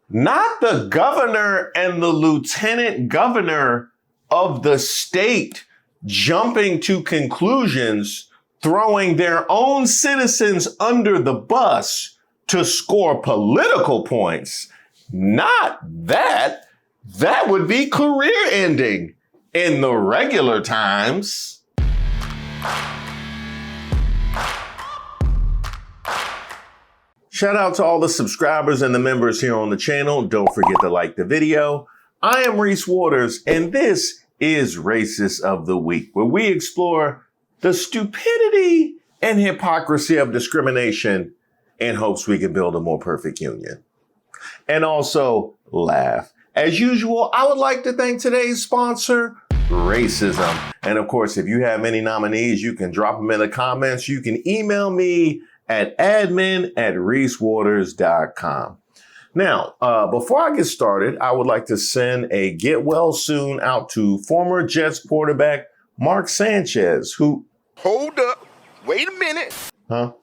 not the governor and the lieutenant governor of the state jumping to conclusions, throwing their own citizens under the bus to score political points. Not that. That would be career ending in the regular times. Shout out to all the subscribers and the members here on the channel. Don't forget to like the video. I am Reese Waters, and this is Racist of the Week, where we explore the stupidity and hypocrisy of discrimination in hopes we can build a more perfect union. And also laugh. As usual, I would like to thank today's sponsor, Racism. And of course, if you have any nominees, you can drop them in the comments. You can email me at admin@reesewaters.com. Now, before I get started, I would like to send a get well soon out to former Jets quarterback Mark Sanchez, who... Hold up. Wait a minute. Huh?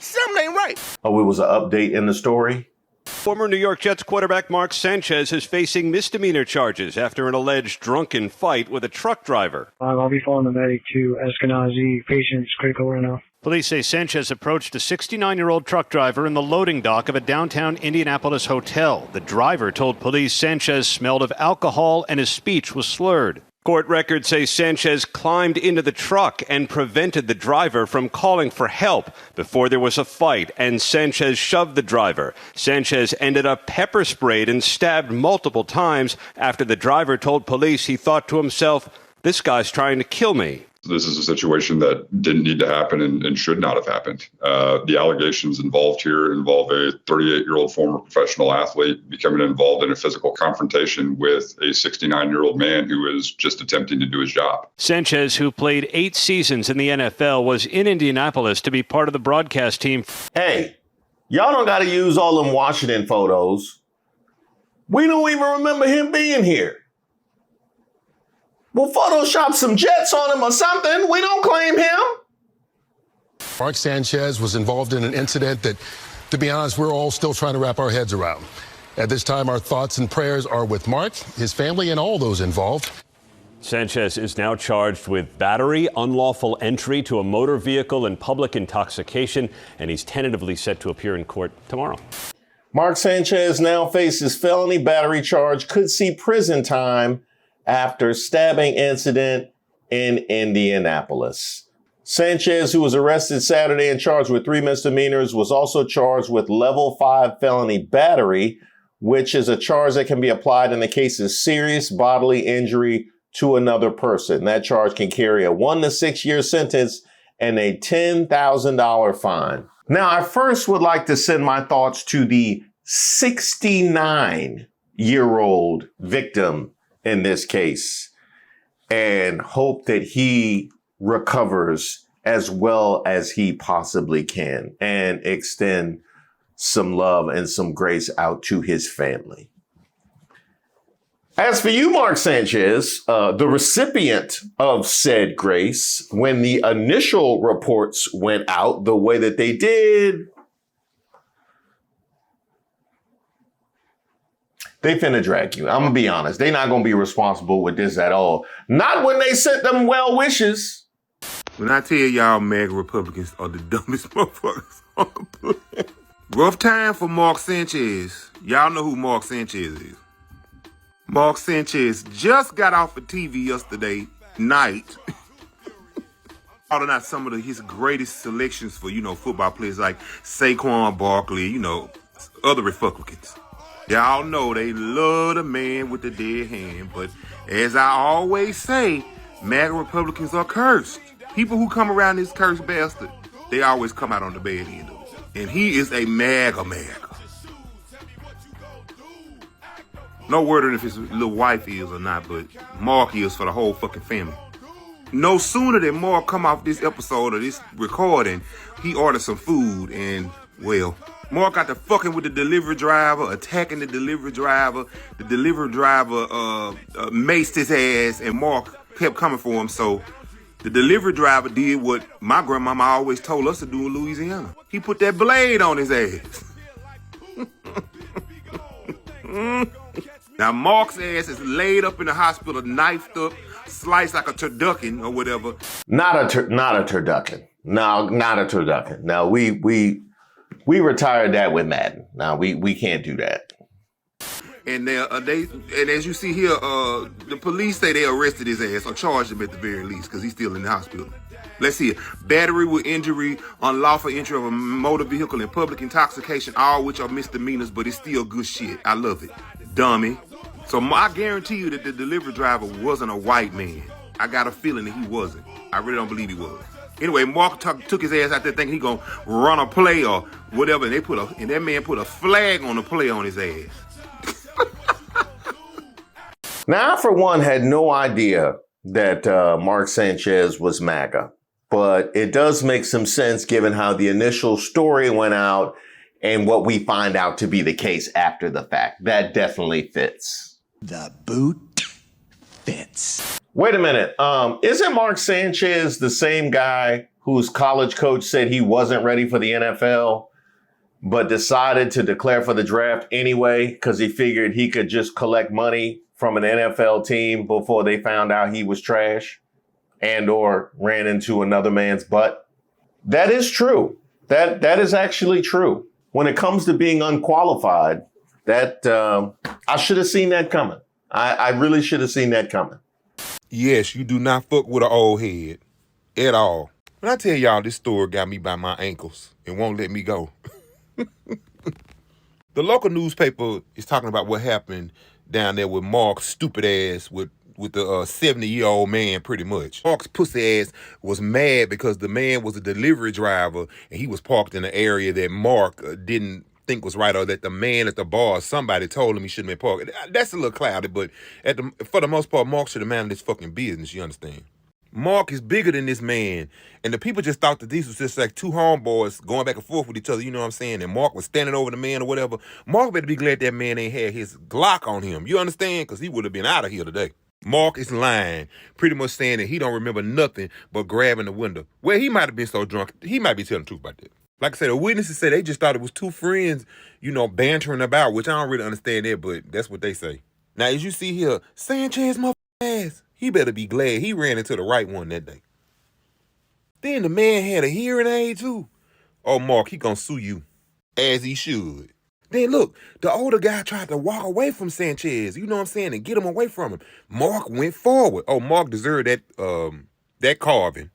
Something ain't right. Oh, it was an update in the story? Former New York Jets quarterback Mark Sanchez is facing misdemeanor charges after an alleged drunken fight with a truck driver. I'll be following the medic to Eskenazi. Patient's critical right now. Police say Sanchez approached a 69-year-old truck driver in the loading dock of a downtown Indianapolis hotel. The driver told police Sanchez smelled of alcohol and his speech was slurred. Court records say Sanchez climbed into the truck and prevented the driver from calling for help before there was a fight, and Sanchez shoved the driver. Sanchez ended up pepper sprayed and stabbed multiple times after the driver told police he thought to himself, "This guy's trying to kill me." This is a situation that didn't need to happen and should not have happened. The allegations involved here involve a 38-year-old former professional athlete becoming involved in a physical confrontation with a 69-year-old man who is just attempting to do his job. Sanchez, who played 8 seasons in the NFL, was in Indianapolis to be part of the broadcast team. Hey, y'all don't got to use all them Washington photos. We don't even remember him being here. We'll Photoshop some Jets on him or something. We don't claim him. Mark Sanchez was involved in an incident that, to be honest, we're all still trying to wrap our heads around. At this time, our thoughts and prayers are with Mark, his family, and all those involved. Sanchez is now charged with battery, unlawful entry to a motor vehicle, and public intoxication, and he's tentatively set to appear in court tomorrow. Mark Sanchez now faces felony battery charge, could see prison time after stabbing incident in Indianapolis. Sanchez, who was arrested Saturday and charged with 3 misdemeanors, was also charged with level 5 felony battery, which is a charge that can be applied in the case of serious bodily injury to another person. That charge can carry a 1 to 6 year sentence and a $10,000 fine. Now, I first would like to send my thoughts to the 69-year-old victim in this case, and hope that he recovers as well as he possibly can, and extend some love and some grace out to his family. As for you, Mark Sanchez, the recipient of said grace, when the initial reports went out the way that they did, they finna drag you. I'm gonna be honest. They not gonna be responsible with this at all. Not when they sent them well wishes. When I tell y'all MAGA Republicans are the dumbest motherfuckers on the planet. Rough time for Mark Sanchez. Y'all know who Mark Sanchez is. Mark Sanchez just got off of TV yesterday night. Calling out some of his greatest selections for, football players like Saquon Barkley, other Republicans. Y'all know they love the man with the dead hand, but as I always say, MAGA Republicans are cursed. People who come around this cursed bastard, they always come out on the bad end of it. And he is a MAGA. No word on if his little wife is or not, but Mark is for the whole fucking family. No sooner than Mark come off this episode or this recording, he ordered some food and, well, Mark got to fucking with the delivery driver, attacking the delivery driver. The delivery driver maced his ass, and Mark kept coming for him. So the delivery driver did what my grandmama always told us to do in Louisiana. He put that blade on his ass. Now, Mark's ass is laid up in the hospital, knifed up, sliced like a turducken or whatever. Not a turducken. No, not a turducken. No, we retired that with Madden. No, we can't do that. And and as you see here, the police say they arrested his ass or charged him at the very least because he's still in the hospital. Let's see it. Battery with injury, unlawful entry of a motor vehicle, and public intoxication, all which are misdemeanors, but it's still good shit. I love it. Dummy. So I guarantee you that the delivery driver wasn't a white man. I got a feeling that he wasn't. I really don't believe he was. Anyway, Mark took his ass out there thinking he gonna run a play or whatever, and that man put a flag on the play on his ass. Now, I, for one, had no idea that Mark Sanchez was Maga, but it does make some sense given how the initial story went out and what we find out to be the case after the fact. That definitely fits. The boot fits. Wait a minute. Isn't Mark Sanchez the same guy whose college coach said he wasn't ready for the NFL, but decided to declare for the draft anyway because he figured he could just collect money from an NFL team before they found out he was trash and or ran into another man's butt? That is true. That is actually true. When it comes to being unqualified, that I should have seen that coming. I really should have seen that coming. Yes, you do not fuck with an old head at all. When I tell y'all this story got me by my ankles and won't let me go. The local newspaper is talking about what happened down there with Mark's stupid ass with the 70-year-old man, pretty much. Mark's pussy ass was mad because the man was a delivery driver and he was parked in an area that Mark didn't think was right, or that the man at the bar, somebody told him he shouldn't be parked. That's a little cloudy, but for the most part, Mark should have minded his fucking business, you understand? Mark is bigger than this man, and the people just thought that these was just like two homeboys going back and forth with each other, you know what I'm saying? And Mark was standing over the man or whatever. Mark better be glad that man ain't had his Glock on him, you understand? Because he would have been out of here today. Mark is lying, pretty much saying that he don't remember nothing but grabbing the window. Well, he might have been so drunk, he might be telling the truth about that. Like I said, the witnesses say they just thought it was two friends, you know, bantering about, which I don't really understand that, but that's what they say. Now, as you see here, Sanchez motherfucking ass, he better be glad he ran into the right one that day. Then the man had a hearing aid too. Oh, Mark, he gonna sue you, as he should. Then look, the older guy tried to walk away from Sanchez, you know what I'm saying, and get him away from him. Mark went forward. Oh, Mark deserved that carving.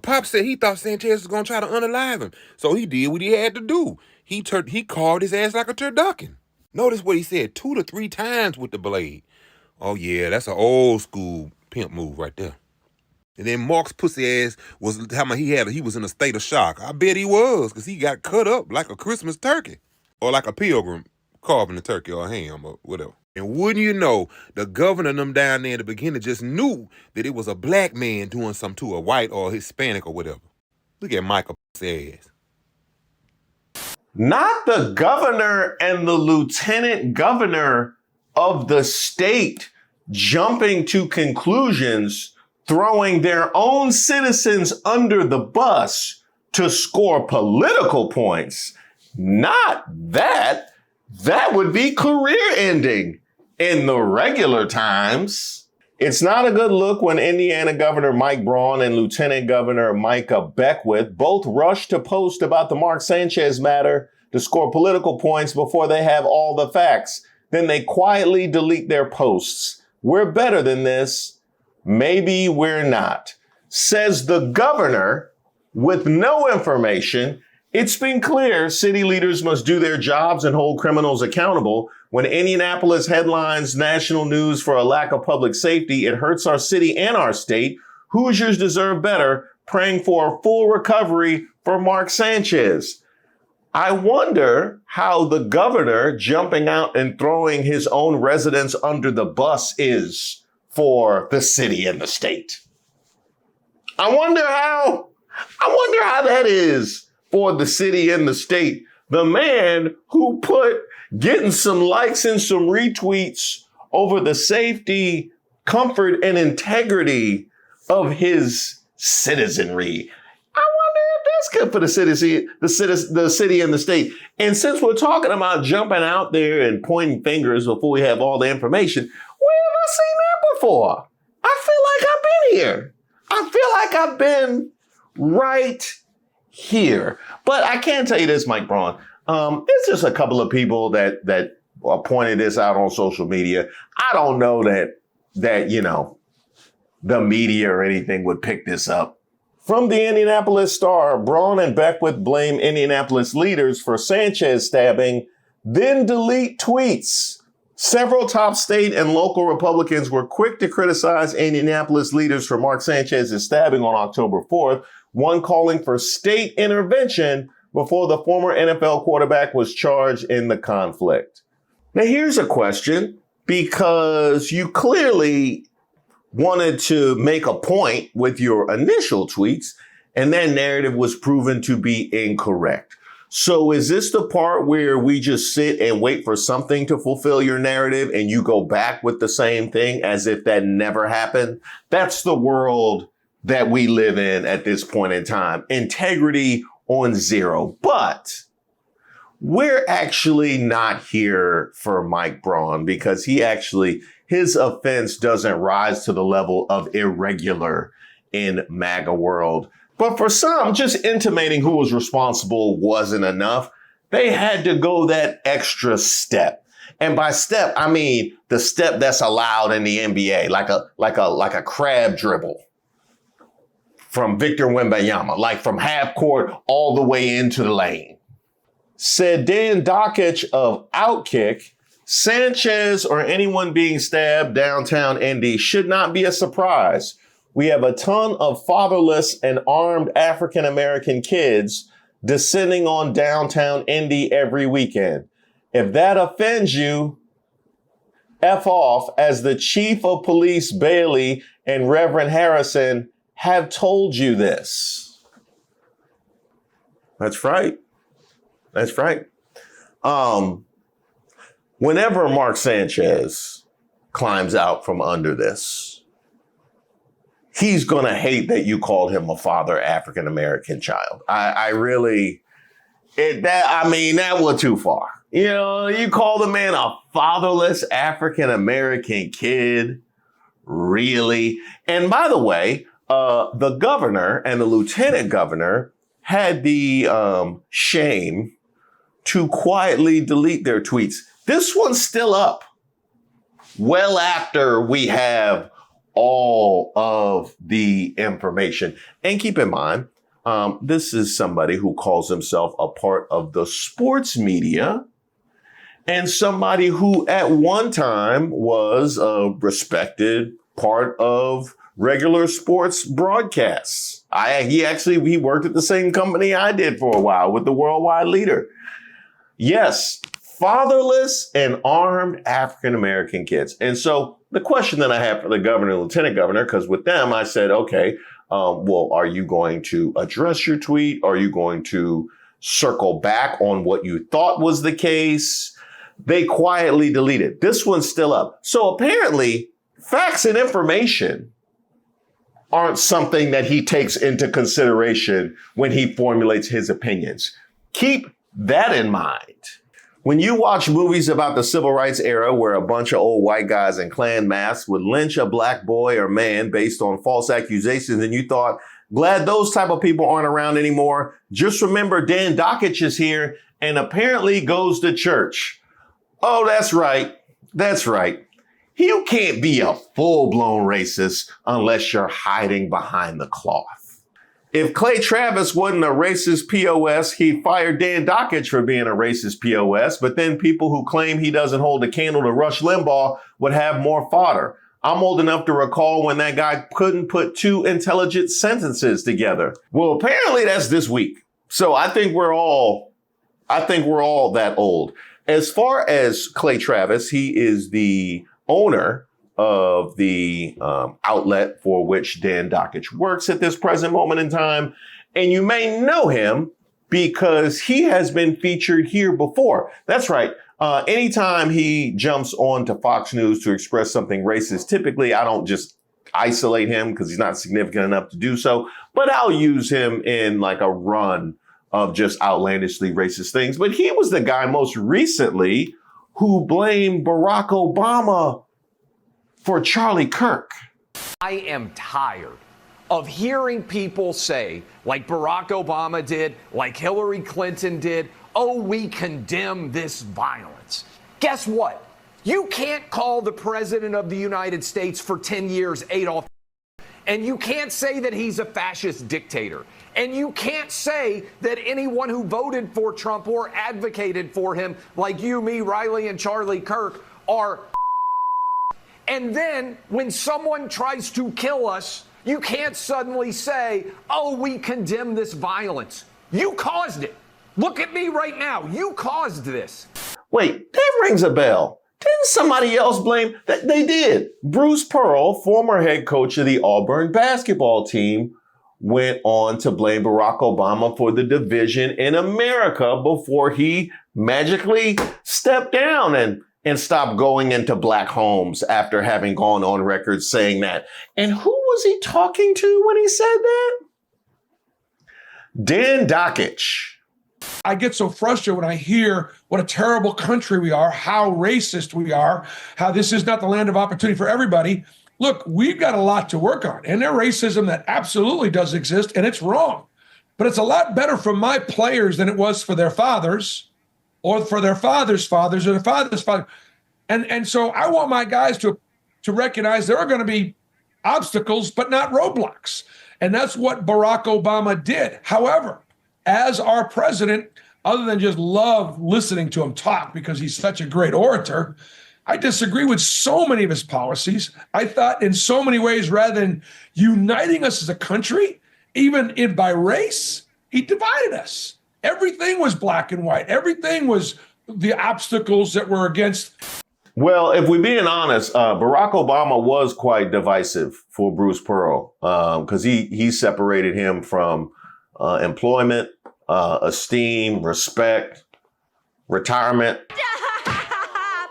Pop said he thought Sanchez was gonna try to unalive him, so he did what he had to do. He carved his ass like a turducken. Notice what he said, 2 to 3 times with the blade. Oh yeah, that's an old school pimp move right there. And then Mark's pussy ass was he was in a state of shock. I bet he was, because he got cut up like a Christmas turkey. Or like a pilgrim carving a turkey or a ham or whatever. And wouldn't you know, the governor and them down there in the beginning just knew that it was a black man doing something to a white or Hispanic or whatever. Look at Michael ass. Not the governor and the lieutenant governor of the state jumping to conclusions, throwing their own citizens under the bus to score political points. Not that. That would be career ending in the regular times. It's not a good look when Indiana Governor Mike Braun and Lieutenant Governor Micah Beckwith both rush to post about the Mark Sanchez matter to score political points before they have all the facts. Then they quietly delete their posts. We're better than this. Maybe we're not. Says the governor with no information. It's been clear city leaders must do their jobs and hold criminals accountable. When Indianapolis headlines national news for a lack of public safety, it hurts our city and our state. Hoosiers deserve better, praying for a full recovery for Mark Sanchez. I wonder how the governor jumping out and throwing his own residents under the bus is for the city and the state. I wonder how that is for the city and the state. The man who put getting some likes and some retweets over the safety, comfort, and integrity of his citizenry. I wonder if that's good for the city and the state. And since we're talking about jumping out there and pointing fingers before we have all the information, where have I seen that before? I feel like I've been here. I feel like I've been right here. But I can tell you this, Mike Braun. It's just a couple of people that pointed this out on social media. I don't know that you know, the media or anything would pick this up. From the Indianapolis Star, Braun and Beckwith blame Indianapolis leaders for Sanchez stabbing, then delete tweets. Several top state and local Republicans were quick to criticize Indianapolis leaders for Mark Sanchez's stabbing on October 4th, one calling for state intervention before the former NFL quarterback was charged in the conflict. Now, here's a question, because you clearly wanted to make a point with your initial tweets, and that narrative was proven to be incorrect. So is this the part where we just sit and wait for something to fulfill your narrative and you go back with the same thing as if that never happened? That's the world that we live in at this point in time. Integrity on zero. But we're actually not here for Mike Braun because his offense doesn't rise to the level of irregular in MAGA world. But for some, just intimating who was responsible wasn't enough. They had to go that extra step. And by step, I mean the step that's allowed in the NBA, like a crab dribble from Victor Wembanyama, like from half court all the way into the lane. Said Dan Dakich of Outkick, Sanchez or anyone being stabbed downtown Indy should not be a surprise. We have a ton of fatherless and armed African-American kids descending on downtown Indy every weekend. If that offends you, F off, as the chief of police Bailey and Reverend Harrison have told you this. That's right. That's right. Whenever Mark Sanchez climbs out from under this, he's going to hate that you called him a father African-American child. That was too far. You know, you call the man a fatherless African-American kid. Really? And by the way, the governor and the lieutenant governor had the shame to quietly delete their tweets. This one's still up well after we have all of the information. And keep in mind, this is somebody who calls himself a part of the sports media and somebody who at one time was a respected part of regular sports broadcasts. He worked at the same company I did for a while with the Worldwide Leader. Yes, fatherless and armed African-American kids. And so the question that I have for the governor and lieutenant governor, because with them, I said, okay, well, are you going to address your tweet? Are you going to circle back on what you thought was the case? They quietly deleted. This one's still up. So apparently, facts and information aren't something that he takes into consideration when he formulates his opinions. Keep that in mind. When you watch movies about the civil rights era where a bunch of old white guys in Klan masks would lynch a black boy or man based on false accusations and you thought, glad those type of people aren't around anymore, just remember Dan Dakich is here and apparently goes to church. Oh, that's right. That's right. You can't be a full-blown racist unless you're hiding behind the cloth. If Clay Travis wasn't a racist POS, he'd fire Dan Dakich for being a racist POS, but then people who claim he doesn't hold a candle to Rush Limbaugh would have more fodder. I'm old enough to recall when that guy couldn't put two intelligent sentences together. Well, apparently that's this week. So I think we're all that old. As far as Clay Travis, he is the owner of the outlet for which Dan Dakich works at this present moment in time. And you may know him because he has been featured here before. That's right. Anytime he jumps on to Fox News to express something racist, typically I don't just isolate him because he's not significant enough to do so, but I'll use him in like a run of just outlandishly racist things. But he was the guy most recently who blamed Barack Obama for Charlie Kirk. I am tired of hearing people say, like Barack Obama did, like Hillary Clinton did, oh, we condemn this violence. Guess what? You can't call the president of the United States for 10 years Adolf, and you can't say that he's a fascist dictator. And you can't say that anyone who voted for Trump or advocated for him, like you, me, Riley, and Charlie Kirk, are. And then when someone tries to kill us, you can't suddenly say, oh, we condemn this violence. You caused it. Look at me right now. You caused this. Wait, that rings a bell. Didn't somebody else blame that? They did. Bruce Pearl, former head coach of the Auburn basketball team, went on to blame Barack Obama for the division in America before he magically stepped down and stopped going into black homes after having gone on record saying that. And who was he talking to when he said that? Dan Dakich. I get so frustrated when I hear what a terrible country we are, how racist we are, how this is not the land of opportunity for everybody. Look, we've got a lot to work on, and there's racism that absolutely does exist, and it's wrong. But it's a lot better for my players than it was for their fathers or for their fathers' fathers or their fathers' fathers. And so I want my guys to recognize there are going to be obstacles, but not roadblocks. And that's what Barack Obama did. However, as our president, other than just love listening to him talk because he's such a great orator, I disagree with so many of his policies. I thought in so many ways, rather than uniting us as a country, even by race, he divided us. Everything was black and white. Everything was the obstacles that were against. Well, if we're being honest, Barack Obama was quite divisive for Bruce Pearl because he separated him from employment, esteem, respect, retirement.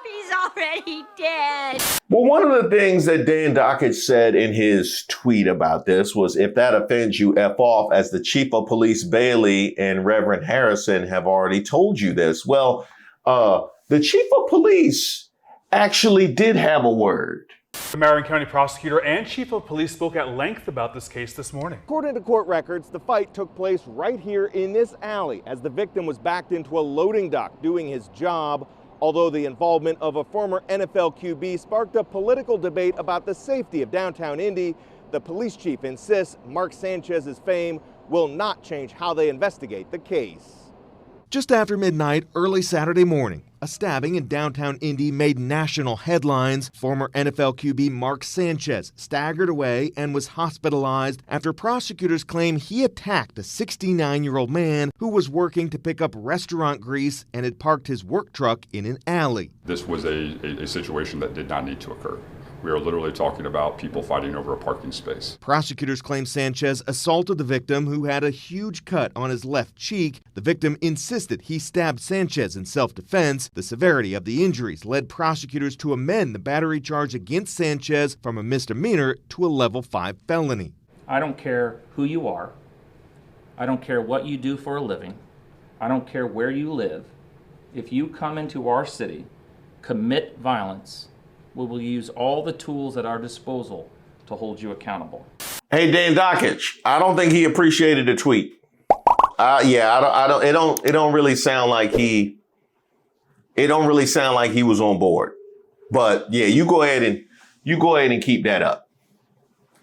He's already dead. Well, one of the things that Dan Dakich said in his tweet about this was, if that offends you, F off, as the chief of police Bailey and Reverend Harrison have already told you this. Well, the chief of police actually did have a word. The Marion County prosecutor and chief of police spoke at length about this case this morning. According to court records, the fight took place right here in this alley as the victim was backed into a loading dock doing his job. Although the involvement of a former NFL QB sparked a political debate about the safety of downtown Indy, the police chief insists Mark Sanchez's fame will not change how they investigate the case. Just after midnight, early Saturday morning, a stabbing in downtown Indy made national headlines. Former NFL QB Mark Sanchez staggered away and was hospitalized after prosecutors claim he attacked a 69-year-old man who was working to pick up restaurant grease and had parked his work truck in an alley. This was a situation that did not need to occur. We are literally talking about people fighting over a parking space. Prosecutors claim Sanchez assaulted the victim, who had a huge cut on his left cheek. The victim insisted he stabbed Sanchez in self-defense. The severity of the injuries led prosecutors to amend the battery charge against Sanchez from a misdemeanor to a level 5 felony. I don't care who you are. I don't care what you do for a living. I don't care where you live. If you come into our city, commit violence, we will use all the tools at our disposal to hold you accountable. Hey, Dan Dakich, I don't think he appreciated the tweet. It don't really sound like he was on board. But yeah, you go ahead and keep that up.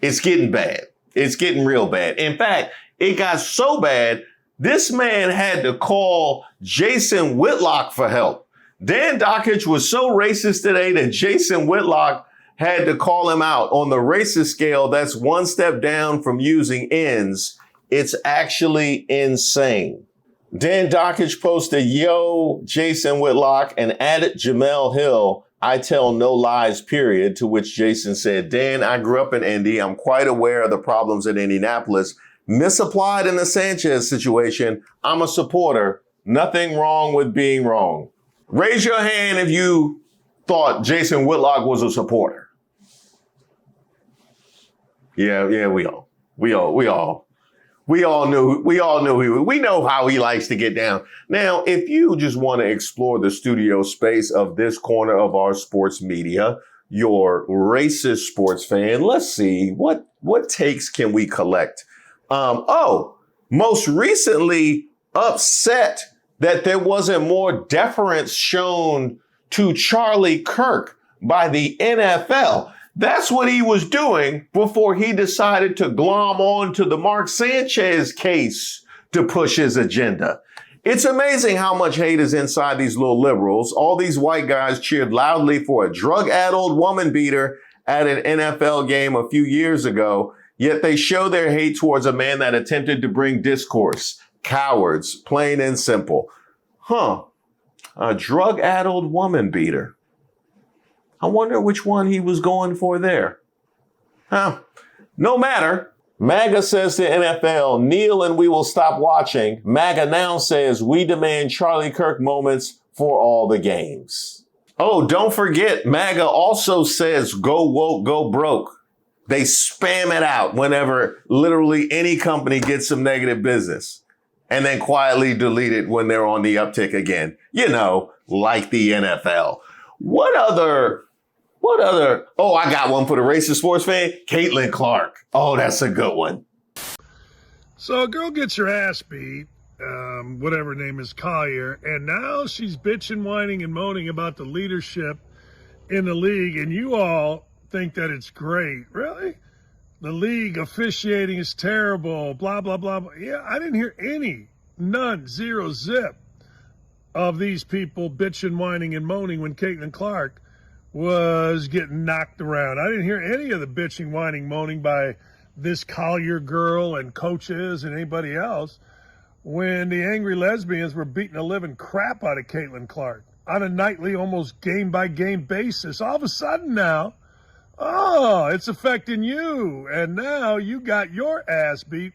It's getting bad. It's getting real bad. In fact, it got so bad, this man had to call Jason Whitlock for help. Dan Dakich was so racist today that Jason Whitlock had to call him out. On the racist scale, that's one step down from using ends. It's actually insane. Dan Dakich posted, "Yo, Jason Whitlock," and added Jamel Hill, "I tell no lies, period," to which Jason said, "Dan, I grew up in Indy. I'm quite aware of the problems in Indianapolis. Misapplied in the Sanchez situation. I'm a supporter. Nothing wrong with being wrong." Raise your hand if you thought Jason Whitlock was a supporter. Yeah, we all knew we know how he likes to get down. Now, if you just want to explore the studio space of this corner of our sports media, your racist sports fan, let's see what takes can we collect. Most recently upset that there wasn't more deference shown to Charlie Kirk by the NFL. That's what he was doing before he decided to glom on to the Mark Sanchez case to push his agenda. It's amazing how much hate is inside these little liberals. All these white guys cheered loudly for a drug-addled woman beater at an NFL game a few years ago, yet they show their hate towards a man that attempted to bring discourse. Cowards, plain and simple. A drug-addled woman beater. I wonder which one he was going for there. No matter. Maga says to NFL, kneel and we will stop watching. Maga now says, we demand Charlie Kirk moments for all the games. Oh, don't forget, Maga also says, go woke, go broke. They spam it out whenever literally any company gets some negative business and then quietly delete it when they're on the uptick again. You know, like the NFL. What other? Oh, I got one for the racist sports fan. Caitlin Clark. Oh, that's a good one. So a girl gets her ass beat, whatever her name is, Collier, and now she's bitching, whining, and moaning about the leadership in the league, and you all think that it's great. Really? The league officiating is terrible, blah, blah, blah, blah. Yeah, I didn't hear none, zero, zip of these people bitching, whining, and moaning when Caitlin Clark was getting knocked around. I didn't hear any of the bitching, whining, moaning by this Collier girl and coaches and anybody else when the angry lesbians were beating the living crap out of Caitlin Clark on a nightly, almost game-by-game basis. All of a sudden now, it's affecting you. And now you got your ass beat,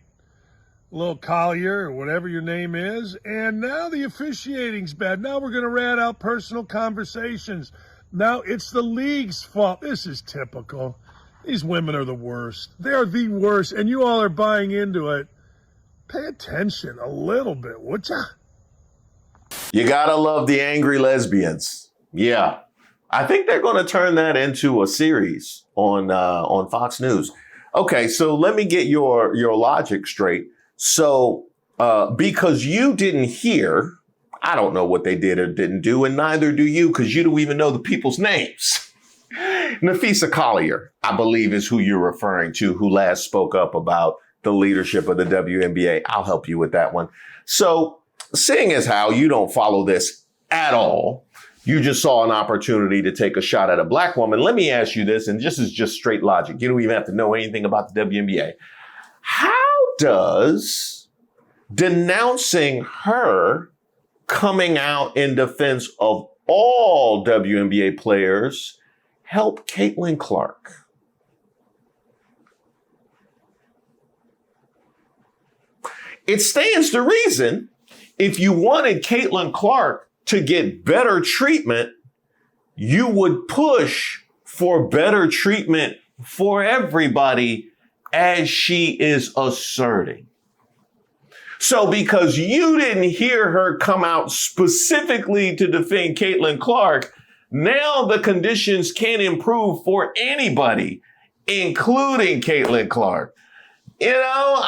little Collier or whatever your name is. And now the officiating's bad. Now we're going to rat out personal conversations. Now it's the league's fault. This is typical. These women are the worst. They are the worst. And you all are buying into it. Pay attention a little bit, would ya? You gotta love the angry lesbians. Yeah. I think they're going to turn that into a series on Fox News. Okay, so let me get your logic straight. So because you didn't hear, I don't know what they did or didn't do, and neither do you, because you don't even know the people's names. Nafisa Collier, I believe, is who you're referring to, who last spoke up about the leadership of the WNBA. I'll help you with that one. So seeing as how you don't follow this at all, you just saw an opportunity to take a shot at a black woman. Let me ask you this, and this is just straight logic. You don't even have to know anything about the WNBA. How does denouncing her coming out in defense of all WNBA players help Caitlin Clark? It stands to reason if you wanted Caitlin Clark to get better treatment, you would push for better treatment for everybody, as she is asserting. So because you didn't hear her come out specifically to defend Caitlin Clark, now the conditions can improve for anybody, including Caitlin Clark. You know,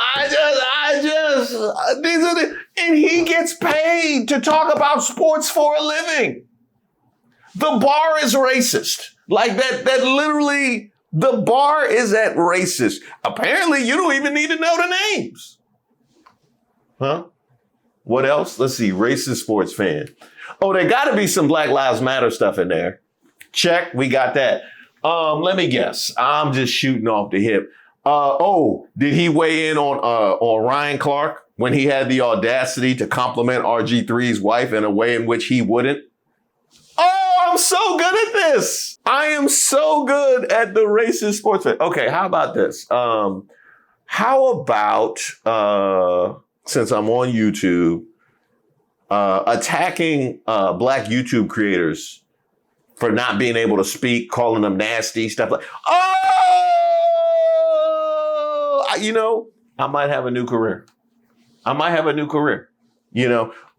and he gets paid to talk about sports for a living. The bar is racist. Like that literally, the bar is at racist. Apparently, you don't even need to know the names. Huh? What else? Let's see. Racist sports fan. Oh, there got to be some Black Lives Matter stuff in there. Check. We got that. Let me guess. I'm just shooting off the hip. Did he weigh in on Ryan Clark when he had the audacity to compliment RG3's wife in a way in which he wouldn't? Oh, I'm so good at this. I am so good at the racist sports fan. Okay, how about this? How about, since I'm on YouTube, attacking black YouTube creators for not being able to speak, calling them nasty, stuff like, I might have a new career.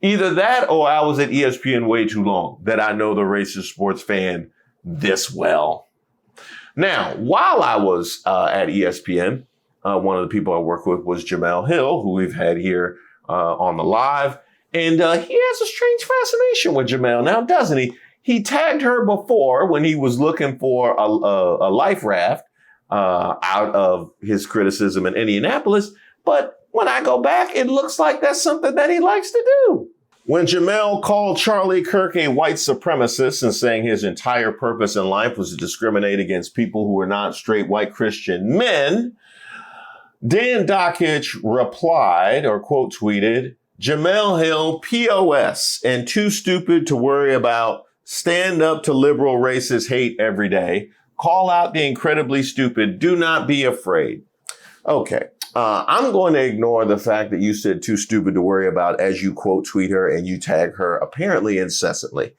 Either that or I was at ESPN way too long that I know the racist sports fan this well. Now, while I was at ESPN, one of the people I work with was Jemele Hill, who we've had here on the live. And he has a strange fascination with Jemele now, doesn't he? He tagged her before when he was looking for a life raft out of his criticism in Indianapolis. But when I go back, it looks like that's something that he likes to do. When Jemele called Charlie Kirk a white supremacist and saying his entire purpose in life was to discriminate against people who were not straight white Christian men, Dan Dakich replied or quote tweeted, Jemele Hill POS and too stupid to worry about. Stand up to liberal racist hate every day. Call out the incredibly stupid. Do not be afraid. Okay. I'm going to ignore the fact that you said too stupid to worry about as you quote tweet her and you tag her apparently incessantly.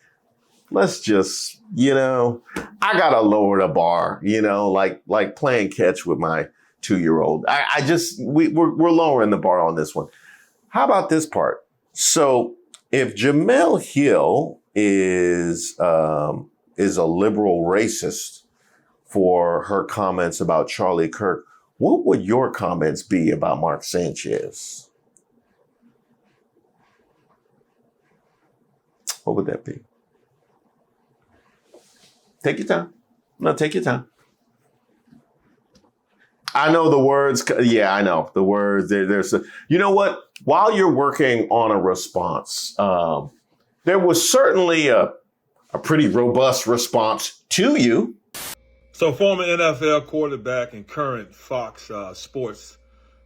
Let's just, I got to lower the bar, like playing catch with my 2-year-old. We're lowering the bar on this one. How about this part? So if Jemele Hill is a liberal racist for her comments about Charlie Kirk, what would your comments be about Mark Sanchez? What would that be? Take your time. No, take your time. I know the words. Yeah, I know the words. You know what? While you're working on a response, there was certainly a pretty robust response to you. So former NFL quarterback and current Fox Sports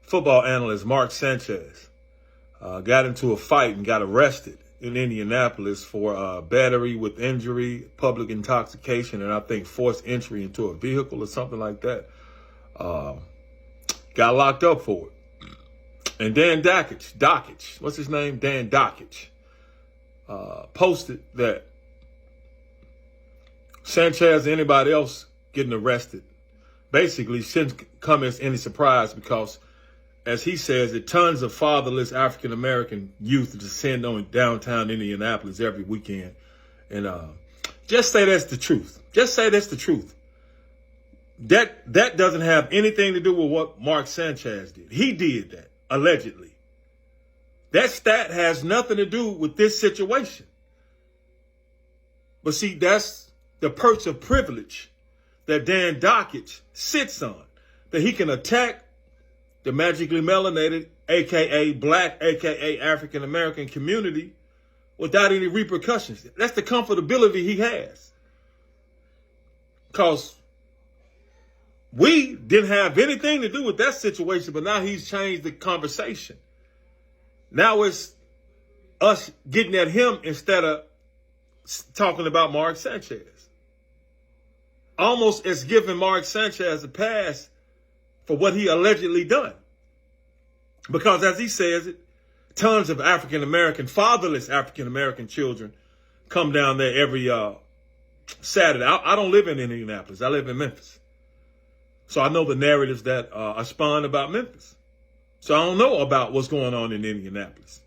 football analyst Mark Sanchez got into a fight and got arrested in Indianapolis for battery with injury, public intoxication, and I think forced entry into a vehicle or something like that. Got locked up for it. And Dan Dakich, what's his name? Dan Dakich, posted that Sanchez and anybody else getting arrested basically shouldn't come as any surprise because, as he says, that tons of fatherless African-American youth descend on downtown Indianapolis every weekend. And just say that's the truth. Just say that's the truth. That doesn't have anything to do with what Mark Sanchez did. He did that, allegedly. That stat has nothing to do with this situation. But see, that's the perch of privilege that Dan Dakich sits on, that he can attack the magically melanated, AKA black, AKA African-American community without any repercussions. That's the comfortability he has. Because we didn't have anything to do with that situation, but now he's changed the conversation. Now it's us getting at him instead of talking about Mark Sanchez. Almost as giving Mark Sanchez a pass for what he allegedly done. Because as he says it, tons of African-American, fatherless African-American children come down there every Saturday. I don't live in Indianapolis. I live in Memphis. So I know the narratives that are spun about Memphis. So I don't know about what's going on in Indianapolis.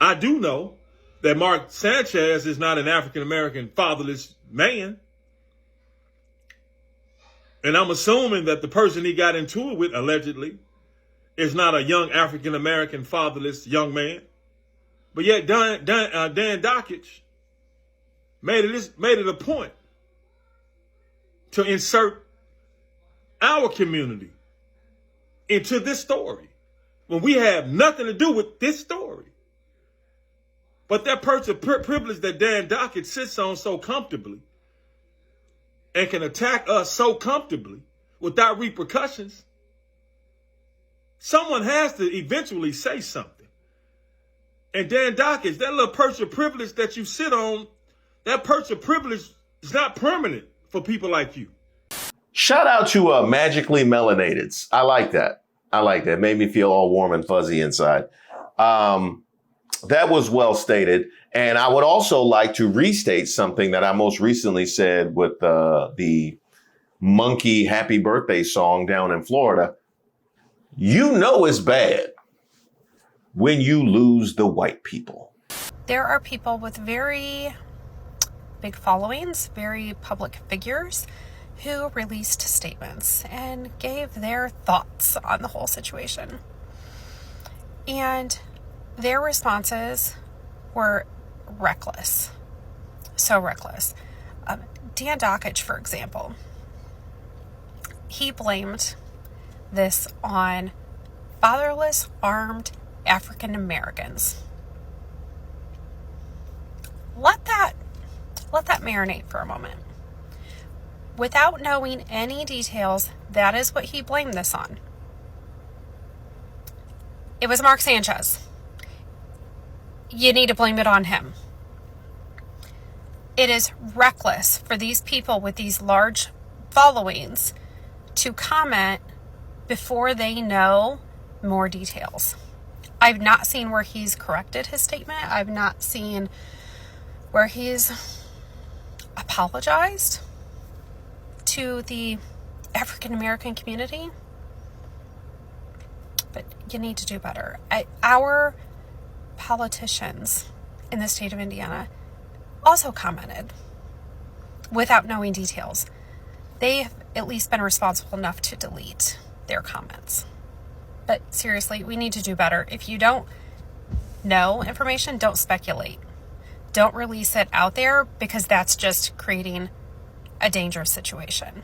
I do know that Mark Sanchez is not an African-American fatherless man. And I'm assuming that the person he got into it with, allegedly, is not a young African-American fatherless young man. But yet Dan Dakich made it a point to insert our community into this story when we have nothing to do with this story. But that perch of privilege that Dan Dakich sits on so comfortably and can attack us so comfortably without repercussions, someone has to eventually say something. And Dan Dakich, that little perch of privilege that you sit on, that perch of privilege is not permanent for people like you. Shout out to Magically Melanateds. I like that. Made me feel all warm and fuzzy inside. That was well stated. And I would also like to restate something that I most recently said with the Monkey Happy Birthday song down in Florida. You know it's bad when you lose the white people. There are people with very big followings, very public figures, who released statements and gave their thoughts on the whole situation. And their responses were reckless. So reckless. Dan Dakich, for example, he blamed this on fatherless, armed African Americans. Let that marinate for a moment. Without knowing any details, that is what he blamed this on. It was Mark Sanchez. You need to blame it on him. It is reckless for these people with these large followings to comment before they know more details. I've not seen where he's corrected his statement. I've not seen where he's apologized to the African American community. But you need to do better. Our politicians in the state of Indiana also commented without knowing details. They have at least been responsible enough to delete their comments. But seriously, we need to do better. If you don't know information, don't speculate. Don't release it out there, because that's just creating a dangerous situation.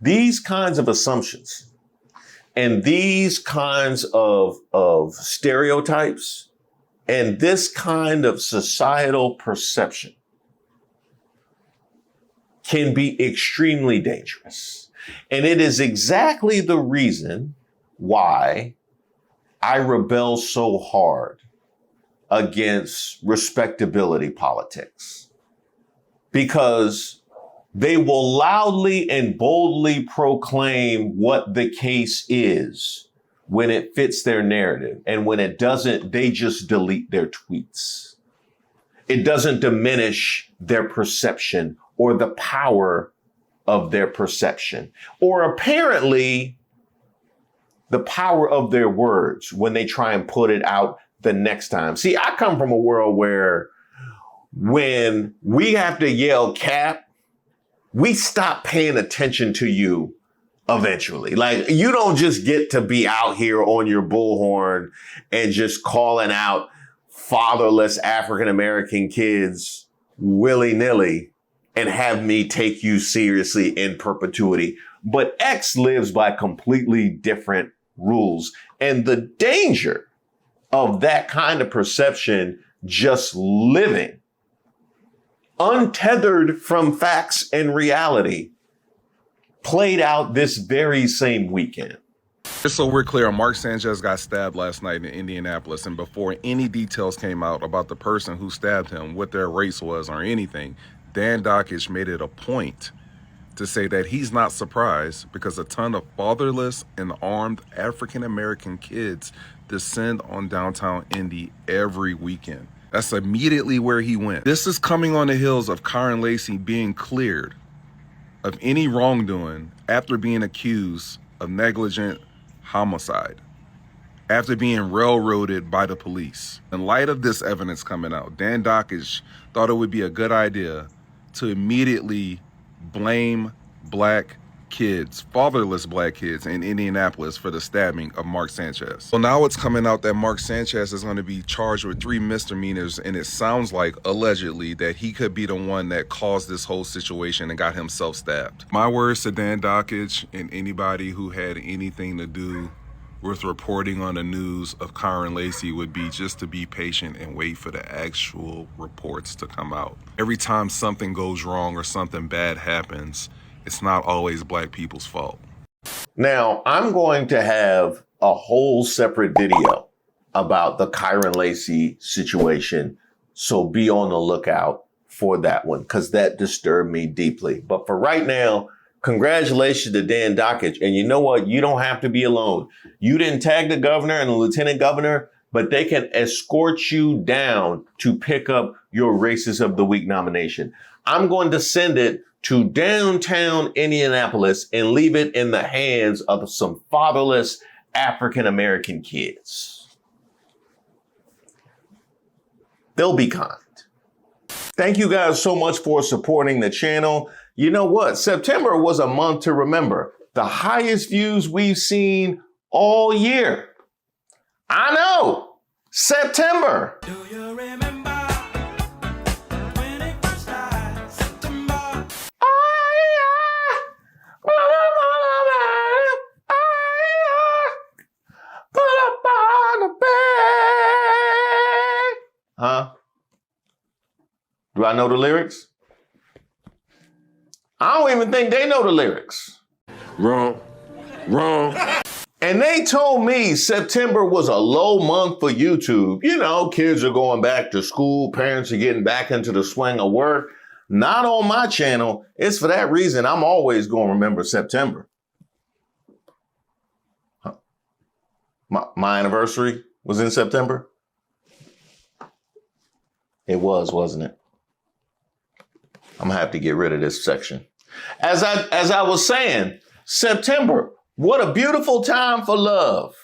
These kinds of assumptions and these kinds of stereotypes and this kind of societal perception can be extremely dangerous. And it is exactly the reason why I rebel so hard against respectability politics. Because they will loudly and boldly proclaim what the case is when it fits their narrative. And when it doesn't, they just delete their tweets. It doesn't diminish their perception or the power of their perception, or apparently the power of their words when they try and put it out the next time. See, I come from a world where when we have to yell cap, we stop paying attention to you eventually. Like, you don't just get to be out here on your bullhorn and just calling out fatherless African-American kids willy-nilly and have me take you seriously in perpetuity. But X lives by completely different rules. And the danger of that kind of perception just living untethered from facts and reality played out this very same weekend. Just so we're clear, Mark Sanchez got stabbed last night in Indianapolis, and before any details came out about the person who stabbed him, what their race was or anything, Dan Dakich made it a point to say that he's not surprised because a ton of fatherless and armed African-American kids descend on downtown Indy every weekend. That's immediately where he went. This is coming on the heels of Karen Lacey being cleared of any wrongdoing after being accused of negligent homicide, after being railroaded by the police. In light of this evidence coming out, Dan Dakich thought it would be a good idea to immediately blame black kids, fatherless black kids in Indianapolis for the stabbing of Mark Sanchez. So now it's coming out that Mark Sanchez is going to be charged with 3 misdemeanors, and it sounds like, allegedly, that he could be the one that caused this whole situation and got himself stabbed. My words to Dan Dakich and anybody who had anything to do with reporting on the news of Karen Lacey would be just to be patient and wait for the actual reports to come out. Every time something goes wrong or something bad happens, it's not always black people's fault. Now, I'm going to have a whole separate video about the Karen Lacey situation, so be on the lookout for that one, because that disturbed me deeply. But for right now, congratulations to Dan Dakich. And you know what? You don't have to be alone. You didn't tag the governor and the lieutenant governor. but they can escort you down to pick up your Racist of the Week nomination. I'm going to send it to downtown Indianapolis and leave it in the hands of some fatherless African-American kids. They'll be kind. Thank you guys so much for supporting the channel. You know what? September was a month to remember. The highest views we've seen all year. I know. September. Do you remember when it first started? September. Put up on the bed. Huh? Do I know the lyrics? I don't even think they know the lyrics. Wrong. And they told me September was a low month for YouTube. You know, kids are going back to school, parents are getting back into the swing of work. Not on my channel. It's for that reason I'm always going to remember September. Huh. My anniversary was in September? It was, wasn't it? I'm gonna have to get rid of this section. As I was saying, September, what a beautiful time for love.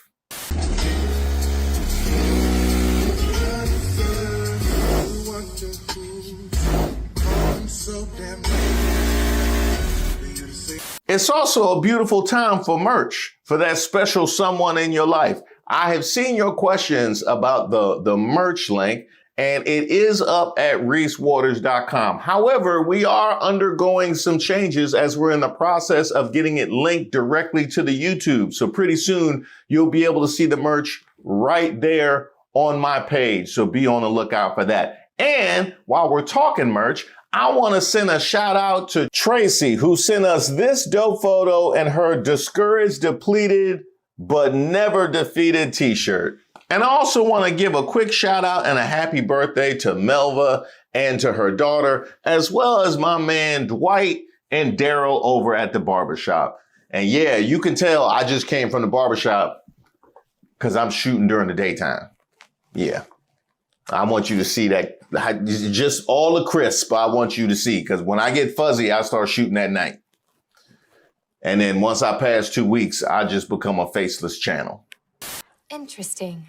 It's also a beautiful time for merch, for that special someone in your life. I have seen your questions about the merch link, and it is up at reesewaters.com. However, we are undergoing some changes as we're in the process of getting it linked directly to the YouTube. So pretty soon you'll be able to see the merch right there on my page. So be on the lookout for that. And while we're talking merch, I want to send a shout out to Tracy, who sent us this dope photo and her discouraged, depleted, but never defeated t-shirt. And I also want to give a quick shout out and a happy birthday to Melva and to her daughter, as well as my man Dwight and Daryl over at the barbershop. And yeah, you can tell I just came from the barbershop because I'm shooting during the daytime. Yeah. I want you to see that, just all the crisp I want you to see, because when I get fuzzy, I start shooting at night. And then once I pass 2 weeks, I just become a faceless channel. Interesting.